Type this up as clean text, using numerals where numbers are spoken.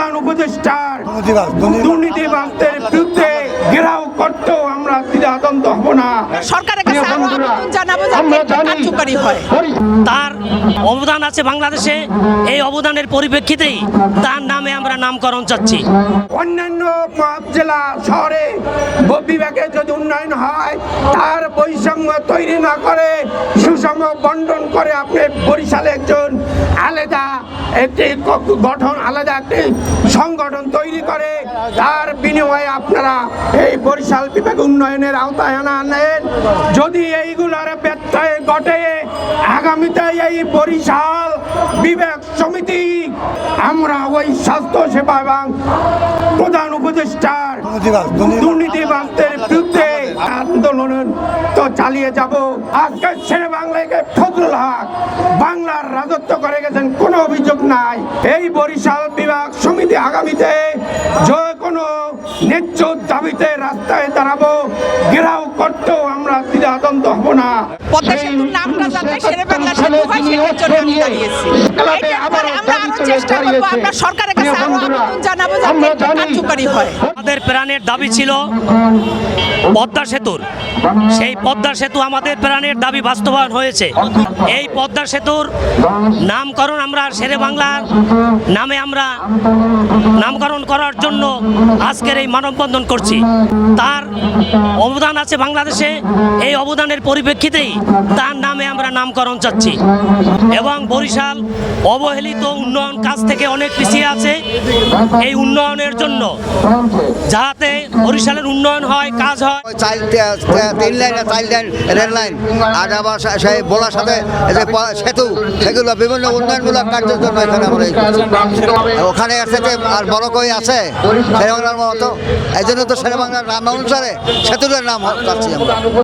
প্রধান উপদেষ্টার দুর্নীতিবাজদের বিরুদ্ধে ঘেরাও করতেও আমরা দ্বিধাদ্বন্দ্ব হব না। সরকারের কাছে আরো আবেদন জানাবো যাতে কার্যকরী হয়। তার অবদান আছে বাংলাদেশে, এই অবদানের পরিপ্রেক্ষিতেই তার নামে আমরা নামকরণ চাচ্ছি। অন্যান্য জেলা শহরে বিভাগে যদি উন্নয়ন হয়, তার বৈষম্য তৈরি না করে সুষম বন্টন করে আপনি বরিশালে একজন আলাদা একটি গঠন, আলাদা একটি সংগঠন তৈরি করে তার বিনিময়ে আপনারা এই বরিশাল বিভাগ উন্নয়নের আওতায় আনেন। যদি এইগুলোর ব্যত্যয় ঘটে, আগামীতে এই বরিশাল বিভাগ সমিতি আমরা ওই স্বাস্থ্য সেবা এবং প্রধান উপদেষ্টার দুর্নীতিবাজদের বিরুদ্ধে আন্দোলন তো চালিয়ে যাব। আজকে শেরে বাংলায় ফজলুল হক বাংলার রাজত্ব করে গেছেন, কোনো অভিযোগ নাই। এই বরিশাল বিভাগ সমিতি আগামীতে যে কোনো ন্যায্য দাবিতে রাস্তায় দাঁড়াবো, ঘেরাও করতেও আমরা দ্বিধাদ্বন্দ্ব হব না। পদ্মা সেতুর নামটা যাতে শেরে বাংলা সেতু হয় সেটার জন্য আমি দাঁড়িয়েছি। আমরা আরো চেষ্টা করবো, আমরা সরকারের কাছে আরো আবেদন জানাবো যাতে কার্যকরী হয়। আমাদের প্রাণের দাবি ছিল পদ্মা সেতুর, সেই পদ্মা সেতু আমাদের প্রাণের দাবি বাস্তবায়ন হয়েছে। এই পদ্মা সেতুর নামকরণ আমরা শেরে বাংলার নামে আমরা নামকরণ করার জন্য আজকের এই মানববন্ধন করছি। তার অবদান আছে বাংলাদেশে, এই অবদানের পরিপ্রেক্ষিতেই তার নামে আমরা নামকরণ চাচ্ছি। এবং বরিশাল অবহেলিত উন্নয়ন কাজ থেকে অনেক পিছিয়ে আছে। এই উন্নয়নের জন্য যাতে বরিশালের উন্নয়ন হয়, কাজ হয়। 3 লাইন 4 লাইন রেল লাইন আর আবার সেই বলার সাথে সেতু, সেগুলো বিভিন্ন উন্নয়নমূলক কার্যের জন্য এখানে আমরা ওখানে সাথে আর বড় কই আছে শেরে বাংলার মতো, এই জন্য তো শেরে বাংলার নাম অনুসারে সেতুটার নাম চাচ্ছি আমরা।